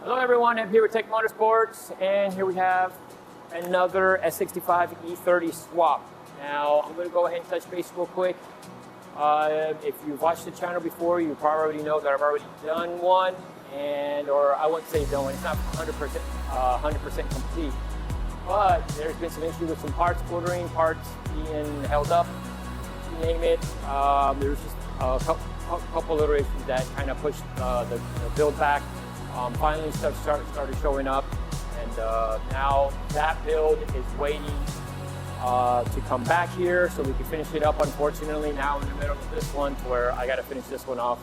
Hello everyone, I'm here with Tech Motorsports, and here we have another S65 E30 swap. Now, I'm going to go ahead and touch base real quick. If you've watched the channel before, you probably already know that I've already done one, or I wouldn't say done one, it's not 100% complete. But there's been some issues with some parts ordering, parts being held up, you name it. There's just a couple little issues that kind of pushed the build back. Finally stuff started showing up, and now that build is waiting to come back here so we can finish it up. Unfortunately, now in the middle of this one, to where I got to finish this one off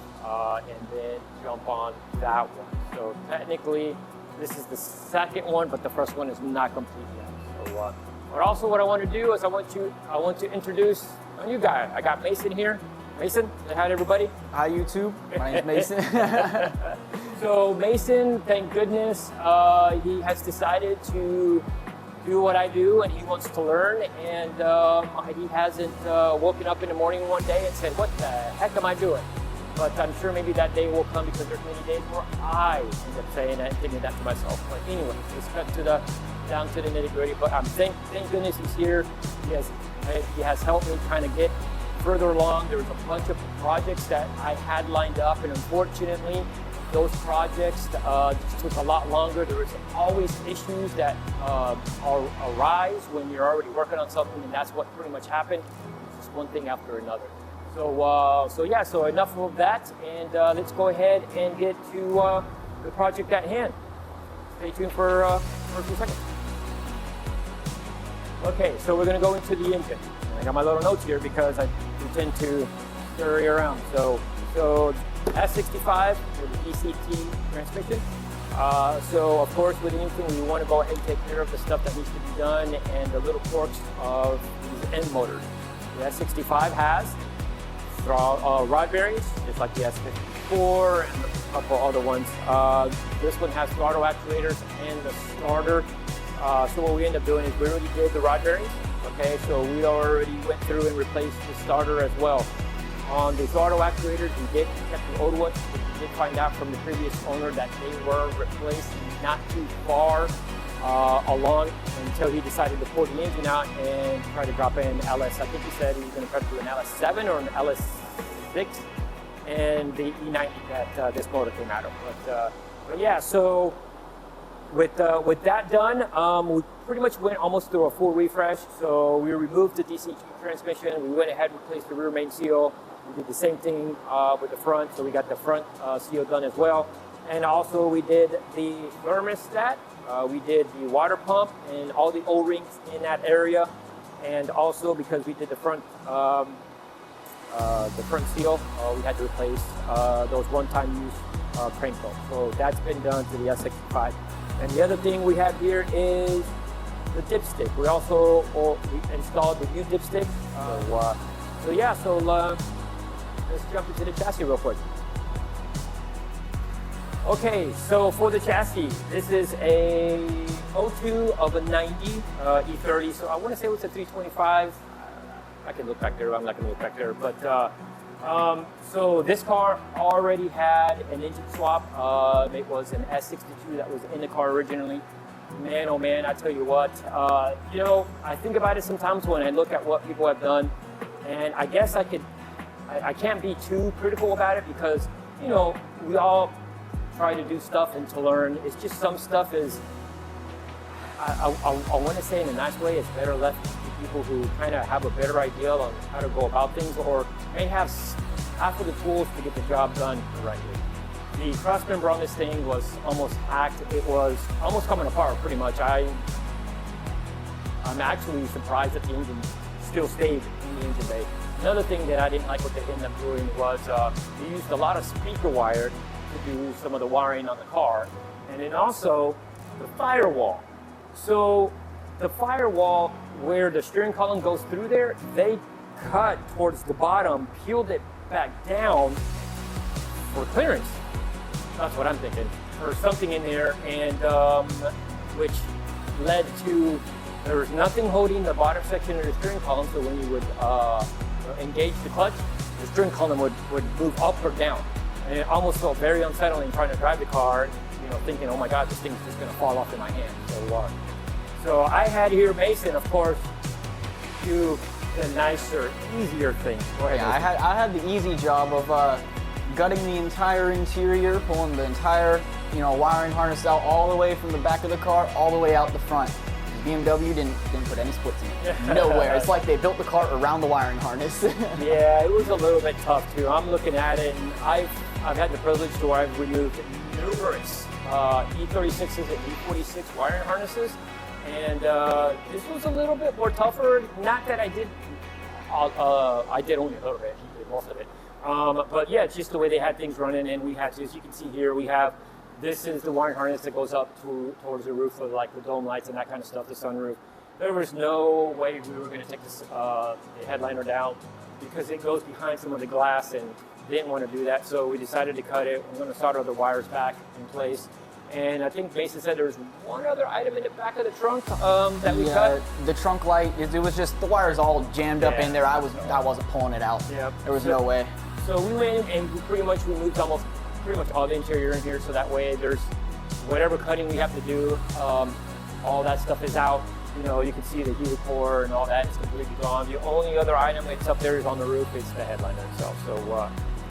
and then jump on that one. So technically, this is the second one, but the first one is not complete yet. So, but also what I want to do is I want to introduce a new guy. I got Mason here. Mason, say hi to everybody. Hi YouTube, my name is Mason. So Mason, thank goodness, he has decided to do what I do, and he wants to learn, and he hasn't woken up in the morning one day and said, what the heck am I doing? But I'm sure maybe that day will come, because there's many days where I end up saying that and thinking that to myself. But anyway, let's cut down to the nitty gritty. But thank goodness he's here. He has helped me kind of get further along. There was a bunch of projects that I had lined up, and unfortunately, those projects just took a lot longer. There was always issues that arise when you're already working on something, and that's what pretty much happened. It's just one thing after another. So enough of that, and let's go ahead and get to the project at hand. Stay tuned for a few seconds. Okay, so we're going to go into the engine. I got my little notes here because I tend to scurry around. So S65 with the DCT transmission. So of course, with anything, we want to go ahead and take care of the stuff that needs to be done and the little quirks of these end motors. The S65 has rod bearings, just like the S54 and a couple other ones. This one has throttle actuators and the starter. So what we end up doing is we already did the rod bearings. Okay, so we already went through and replaced the starter as well. On the throttle actuators, we did check the old ones. We did find out from the previous owner that they were replaced not too far along until he decided to pull the engine out and try to drop in LS. I think he said he was going to try to do an LS7 or an LS6 and the E90 that this motor came out of. But yeah, so with that done, we pretty much went almost through a full refresh. So we removed the DCT transmission. We went ahead and replaced the rear main seal. We did the same thing with the front, so we got the front seal done as well. And also we did the thermostat, we did the water pump and all the O-rings in that area. And also because we did the front seal, we had to replace those one-time use crank bolts. So that's been done to the S65. And the other thing we have here is the dipstick. We also installed the new dipstick. Let's jump into the chassis real quick. Okay, so for the chassis, this is a 02 of a 90 E30. So I want to say it was a 325. I can look back there. I'm not going to look back there. But so this car already had an engine swap. It was an S62 that was in the car originally. Man, oh man, I tell you what. I think about it sometimes when I look at what people have done, and I guess I can't be too critical about it because, we all try to do stuff and to learn. It's just some stuff is, I want to say in a nice way, it's better left to people who kind of have a better idea on how to go about things or may have half of the tools to get the job done the right way. The cross member on this thing was almost hacked. It was almost coming apart pretty much. I'm actually surprised that the engine still stayed in the engine bay. Another thing that I didn't like what they ended up doing was they used a lot of speaker wire to do some of the wiring on the car. And then also the firewall. So the firewall where the steering column goes through there, they cut towards the bottom, peeled it back down for clearance. That's what I'm thinking. Or something in there, and which led to, there was nothing holding the bottom section of the steering column, so when you would engage the clutch, the steering column would move up or down. And it almost felt very unsettling trying to drive the car you know, thinking, oh my God, this thing's just gonna fall off in my hand. So I had here Mason, of course, do the nicer, easier thing. Go ahead, Yeah, Mason. I had the easy job of gutting the entire interior, pulling the entire, you know, wiring harness out all the way from the back of the car, all the way out the front. BMW didn't put any splits in it. Nowhere. It's like they built the car around the wiring harness. Yeah, it was a little bit tough too. I'm looking at it, and I've had the privilege to where I've removed numerous E36s and E46 wiring harnesses, and this was a little bit more tougher. Not that I did only a little bit, he did most of it. But yeah, it's just the way they had things running, and we had to, as you can see here, this is the wiring harness that goes up towards the roof of like the dome lights and that kind of stuff, the sunroof. There was no way we were going to take this, the headliner down because it goes behind some of the glass, and didn't want to do that. So we decided to cut it. We're going to solder the wires back in place. And I think Mason said there was one other item in the back of the trunk that we cut. The trunk light, it was just, the wires all jammed up in there. I wasn't pulling it out. Yep. There was no way. So we went and we pretty much removed pretty much all the interior in here, so that way there's whatever cutting we have to do, all that stuff is out. You know, you can see the heater core and all that is completely gone. The only other item that's up there is on the roof. It's the headliner itself.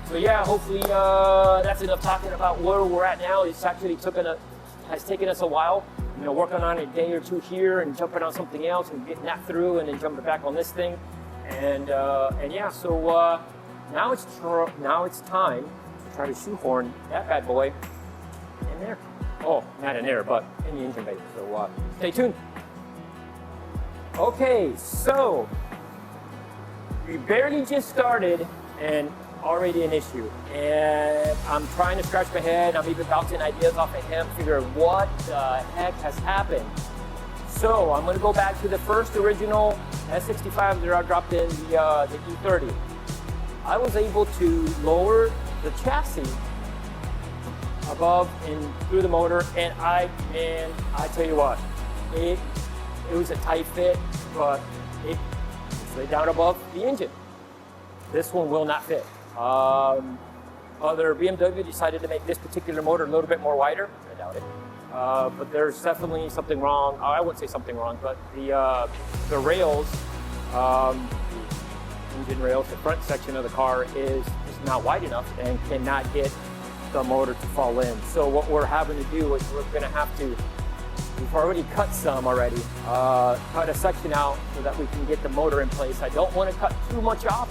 So yeah, hopefully that's enough talking about where we're at now. It's actually has taken us a while, you know, working on a day or two here and jumping on something else and getting that through and then jumping back on this thing. And yeah, so now it's time to try to shoehorn that bad boy in there. Oh, not in there, but in the engine bay. So stay tuned. Okay, so we barely just started and already an issue. And I'm trying to scratch my head. I'm even bouncing ideas off of him, figuring what the heck has happened. So I'm gonna go back to the first original S65 that I dropped in the E30. I was able to lower the chassis above and through the motor, and I tell you what, it was a tight fit, but it slid down above the engine. This one will not fit. Other BMW decided to make this particular motor a little bit more wider. I doubt it. But there's definitely something wrong. I wouldn't say something wrong, but the rails, the engine rails, the front section of the car is not wide enough and cannot get the motor to fall in. So what we're having to do is we're going to have to, we've already cut some already, cut a section out so that we can get the motor in place. I don't want to cut too much off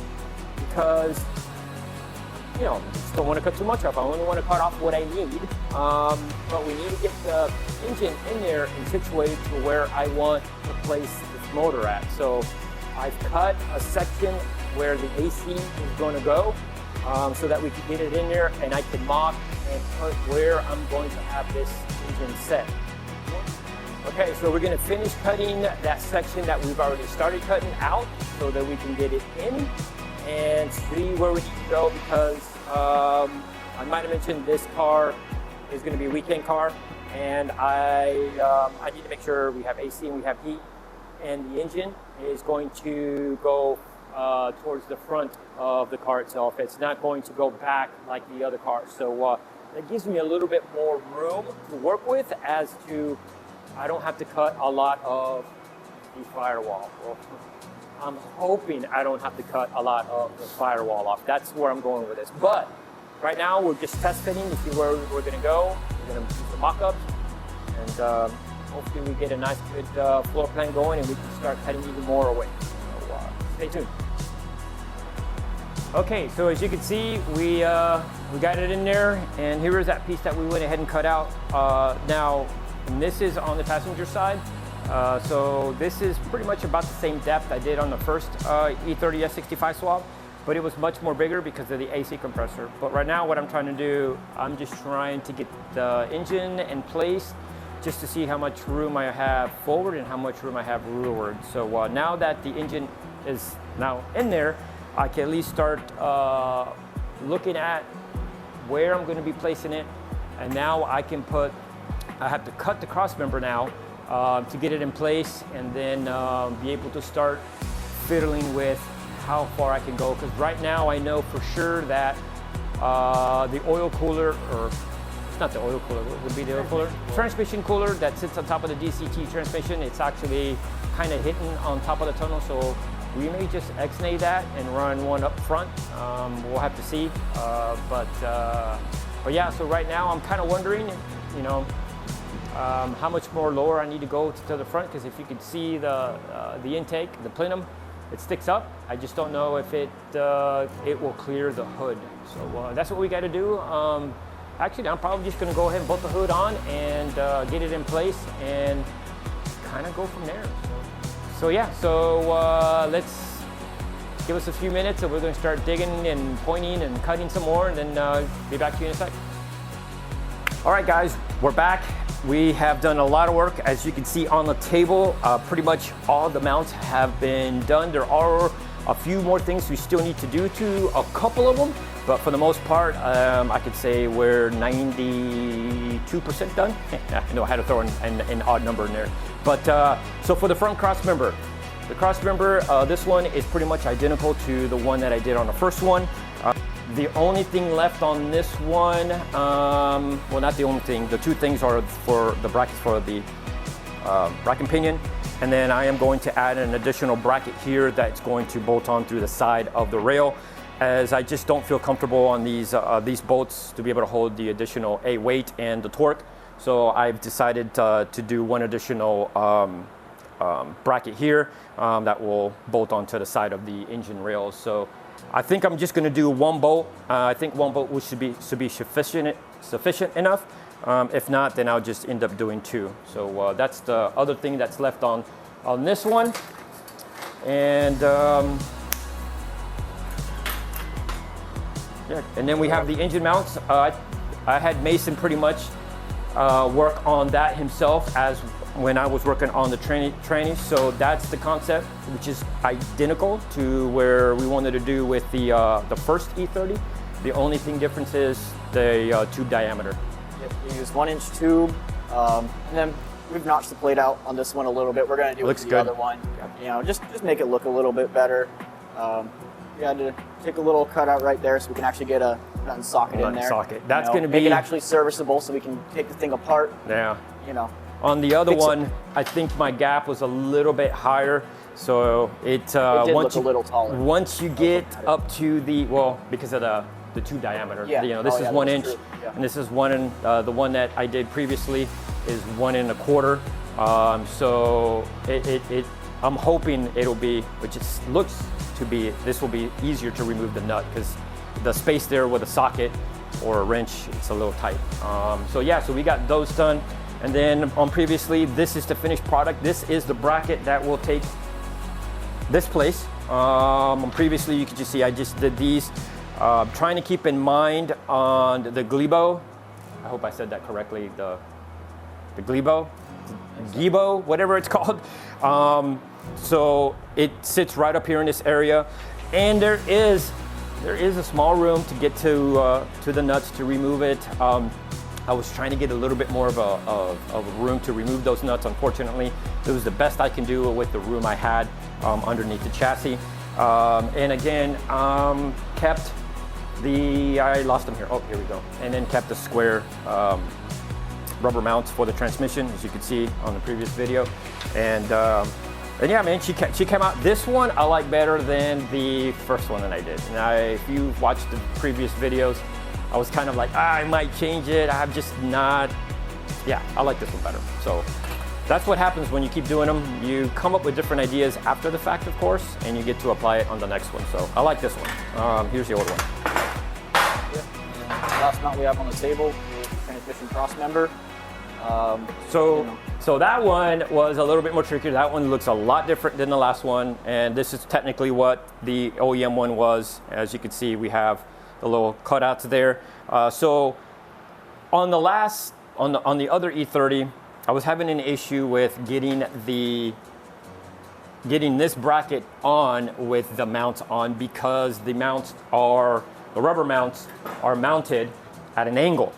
because, you know, just don't want to cut too much off. I only want to cut off what I need. But we need to get the engine in there and situated to where I want to place this motor at. So I've cut a section where the AC is going to go so that we can get it in there and I can mock and put where I'm going to have this engine set. Okay, so we're going to finish cutting that section that we've already started cutting out so that we can get it in and see where we need to go, because I might have mentioned this car is going to be a weekend car, and I need to make sure we have AC and we have heat, and the engine is going to go towards the front of the car itself. It's not going to go back like the other cars. So that gives me a little bit more room to work with, as to I don't have to cut a lot of the firewall. Well, I'm hoping I don't have to cut a lot of the firewall off. That's where I'm going with this. But right now we're just test fitting to see where we're going to go. We're going to do some mock-ups, and hopefully we get a nice good floor plan going and we can start cutting even more away. So stay tuned. Okay, so as you can see, we got it in there, and here is that piece that we went ahead and cut out. Now, this is on the passenger side. So this is pretty much about the same depth I did on the first E30 S65 swap, but it was much more bigger because of the AC compressor. But right now what I'm trying to do, I'm just trying to get the engine in place just to see how much room I have forward and how much room I have rearward. So now that the engine is now in there, I can at least start looking at where I'm going to be placing it. And now I have to cut the cross member now to get it in place, and then be able to start fiddling with how far I can go. Because right now I know for sure that the oil cooler, or not the oil cooler. What would be the oil cooler? Transmission cooler that sits on top of the DCT transmission. It's actually kind of hitting on top of the tunnel, so we may just X-nay that and run one up front. We'll have to see. But yeah, so right now I'm kind of wondering, you know, how much more lower I need to go to the front, because if you can see the intake, the plenum, it sticks up. I just don't know if it will clear the hood. So that's what we got to do. Actually, I'm probably just going to go ahead and bolt the hood on and get it in place and kind of go from there. So yeah, so let's give us a few minutes and we're going to start digging and pointing and cutting some more, and then be back to you in a sec. All right, guys, we're back. We have done a lot of work. As you can see on the table, pretty much all the mounts have been done. There are a few more things we still need to do to a couple of them, but for the most part, I could say we're 92% done. I know I had to throw an odd number in there. But so for the front cross member, this one is pretty much identical to the one that I did on the first one. The only thing left on this one, well, not the only thing, the two things are for the brackets for the bracket pinion, and then I am going to add an additional bracket here that's going to bolt on through the side of the rail, as I just don't feel comfortable on these bolts to be able to hold the additional weight and the torque. So I've decided to do one additional bracket here that will bolt onto the side of the engine rails. So I think I'm just going to do one bolt. I think one bolt should be sufficient enough. If not, then I'll just end up doing two. So that's the other thing that's left on this one. And yeah, and then we have the engine mounts. I had Mason pretty much work on that himself as when I was working on the tranny. So that's the concept, which is identical to where we wanted to do with the first E30. The only thing difference is the tube diameter. Yep, you use 1-inch tube, and then we've notched the plate out on this one a little bit. We're going to do it with the other one. You know, just make it look a little bit better. We had to take a little cutout right there so we can actually get a nut socket in there. That's going to be make it actually serviceable so we can take the thing apart. Yeah. You know. On the other one, I think my gap was a little bit higher, so it did look a little taller. Once you get up to the, well, because of the tube diameter, yeah. You know, this is 1 inch, and this is the one that I did previously is 1 1/4. So I'm hoping it'll be, which it looks to be, this will be easier to remove the nut, because the space there with a socket or a wrench, it's a little tight. So yeah, so we got those done. And then on previously, this is the finished product. This is the bracket that will take this place. On previously, you could just see I just did these. Trying to keep in mind on the glebo. I hope I said that correctly. The glebo, whatever it's called. So it sits right up here in this area, and there is a small room to get to the nuts to remove it. I was trying to get a little bit more of a room to remove those nuts. Unfortunately, it was the best I can do with the room I had underneath the chassis. And again, kept I lost them here. Oh, here we go. And then kept the square rubber mounts for the transmission, as you can see on the previous video. And yeah, man, she came out. This one I like better than the first one that I did. And if you watched the previous videos, I was kind of like, I might change it. I'm just not, yeah, I like this one better. So that's what happens when you keep doing them. You come up with different ideas after the fact, of course, and you get to apply it on the next one. So I like this one. Here's the old one. Yep. Last mount we have on the table, transmission cross member. So that one was a little bit more trickier. That one looks a lot different than the last one. And this is technically what the OEM one was. As you can see, we have the little cutouts there. So on the other E30, I was having an issue with getting this bracket on with the mounts on, because the rubber mounts are mounted at an angle.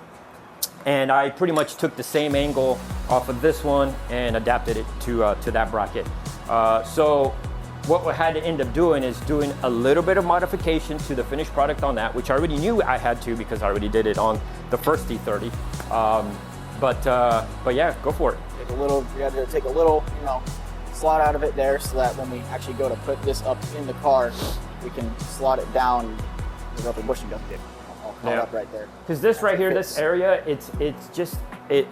And I pretty much took the same angle off of this one and adapted it to that bracket. So what we had to end up doing is doing a little bit of modification to the finished product on that, which I already knew I had to because I already did it on the first E30. But yeah, go for it. We had to take a little, you know, slot out of it there so that when we actually go to put this up in the car, we can slot it down. The rubber bushing doesn't get all caught up right there. Because this right here, this area, it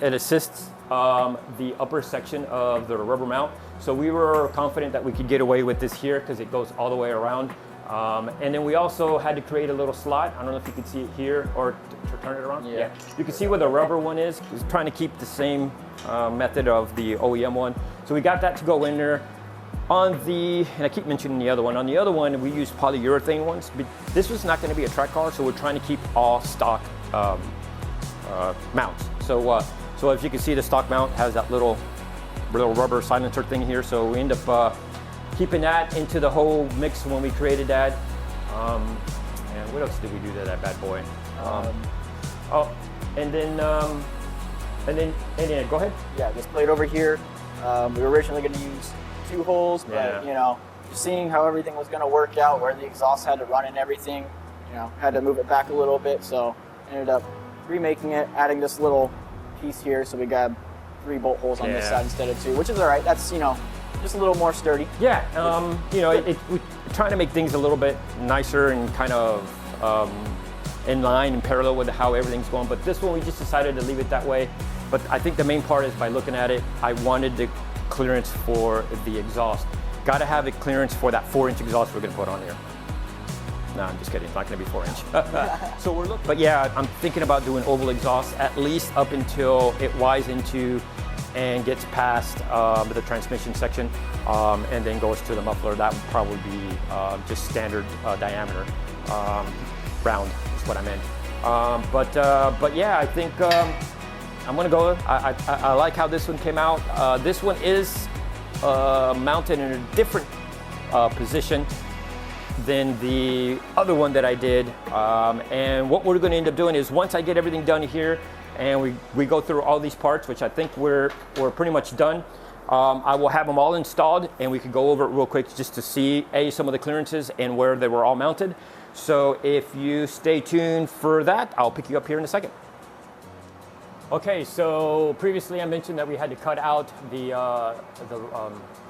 assists the upper section of the rubber mount. So we were confident that we could get away with this here because it goes all the way around. And then we also had to create a little slot. I don't know if you can see it here or to turn it around. Yeah. You can see where the rubber one is. It's trying to keep the same method of the OEM one. So we got that to go in there. On the, and I keep mentioning the other one. On the other one, we used polyurethane ones. But this was not going to be a track car, so we're trying to keep all stock mounts. So as you can see, the stock mount has that little rubber silencer thing here. So we end up keeping that into the whole mix when we created that. And what else did we do to that bad boy? And then go ahead. Yeah, this plate over here, we were originally going to use 2 holes, but you know, seeing how everything was going to work out, where the exhaust had to run and everything, you know, had to move it back a little bit. So ended up remaking it, adding this little piece here, so we got 3 bolt holes on this side instead of 2, which is all right. That's, you know, just a little more sturdy. Yeah, you know, we're trying to make things a little bit nicer and kind of in line and parallel with how everything's going. But this one, we just decided to leave it that way. But I think the main part is by looking at it, I wanted the clearance for the exhaust. Got to have a clearance for that 4-inch exhaust we're going to put on here. No, I'm just kidding. It's not going to be 4-inch. So we're looking. But yeah, I'm thinking about doing oval exhaust at least up until it wires into and gets past the transmission section, and then goes to the muffler. That would probably be just standard diameter, round is what I meant. But yeah, I think I'm gonna go. I like how this one came out. This one is mounted in a different position than the other one that I did. And what we're gonna end up doing is once I get everything done here and we go through all these parts, which I think we're pretty much done, I will have them all installed and we can go over it real quick just to see some of the clearances and where they were all mounted. So if you stay tuned for that, I'll pick you up here in a second. Okay, so previously I mentioned that we had to cut out the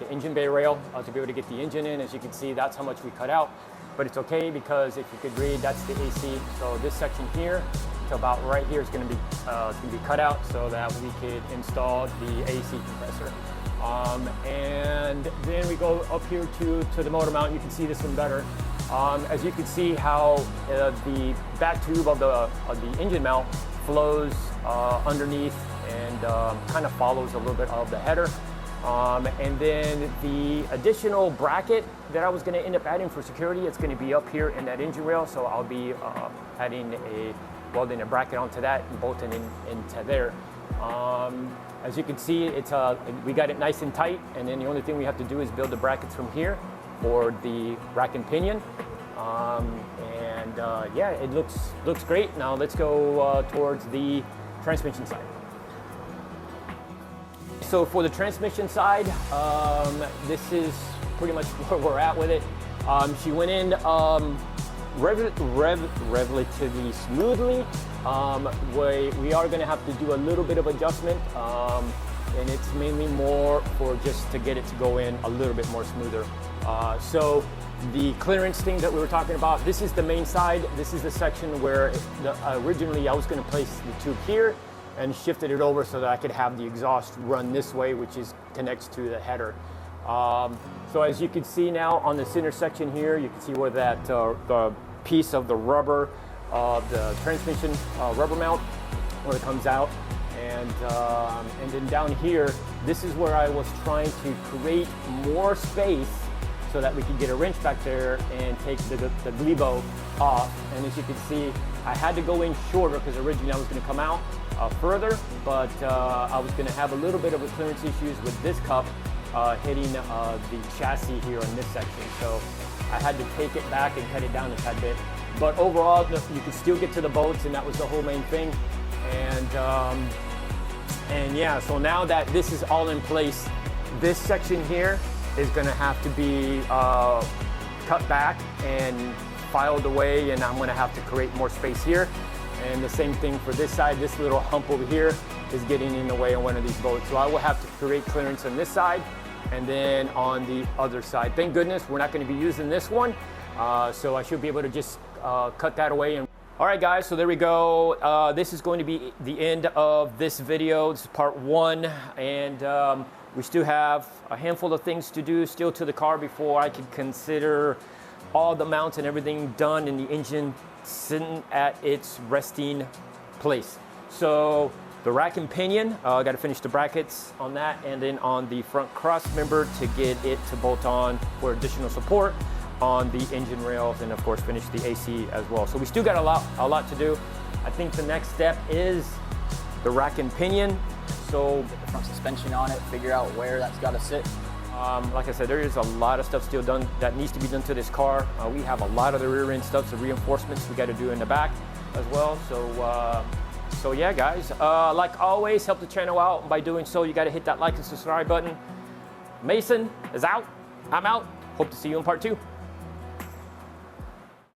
engine bay rail to be able to get the engine in. As you can see, that's how much we cut out, but it's okay because if you could read, that's the AC. So this section here to about right here is going to be cut out so that we could install the AC compressor. And then we go up here to the motor mount. You can see this one better. As you can see how the back tube of the engine mount flows underneath and kind of follows a little bit of the header. And then the additional bracket that I was going to end up adding for security, it's going to be up here in that engine rail. So I'll be welding a bracket onto that and bolting into there. As you can see, we got it nice and tight, and then the only thing we have to do is build the brackets from here for the rack and pinion. Yeah, it looks great. Now let's go towards the transmission side. So for the transmission side, this is pretty much where we're at with it. She went in relatively smoothly. We are going to have to do a little bit of adjustment, and it's mainly more for just to get it to go in a little bit more smoother. So the clearance thing that we were talking about, this is the main side. This is the section where originally I was going to place the tube here and shifted it over so that I could have the exhaust run this way, which connects to the header. So as you can see now on the center section here, you can see where that the piece of the rubber, the transmission rubber mount, where it comes out. And then down here, this is where I was trying to create more space so that we could get a wrench back there and take the glebo off. And as you can see, I had to go in shorter because originally I was going to come out further, but I was going to have a little bit of a clearance issues with this cup hitting the chassis here on this section. So I had to take it back and cut it down a tad bit. But overall, you could still get to the bolts, and that was the whole main thing. And yeah, so now that this is all in place, this section here is going to have to be cut back and filed away, and I'm going to have to create more space here. And the same thing for this side. This little hump over here is getting in the way on one of these bolts. So I will have to create clearance on this side and then on the other side. Thank goodness we're not going to be using this one. So I should be able to just cut that away. And all right, guys, so there we go. This is going to be the end of this video. This is part 1. And we still have a handful of things to do still to the car before I can consider all the mounts and everything done and the engine sitting at its resting place. So the rack and pinion, I got to finish the brackets on that, and then on the front cross member to get it to bolt on for additional support on the engine rails, and of course finish the AC as well. So we still got a lot to do. I think the next step is the rack and pinion. So Get the front suspension on it, figure out where that's got to sit. like I said, there is a lot of stuff still done that needs to be done to this car. We have a lot of the rear end stuff, the reinforcements we got to do in the back as well. So yeah, guys, like always, help the channel out. By doing so, you got to hit that like and subscribe button. Mason is out. I'm out. Hope to see you in part 2.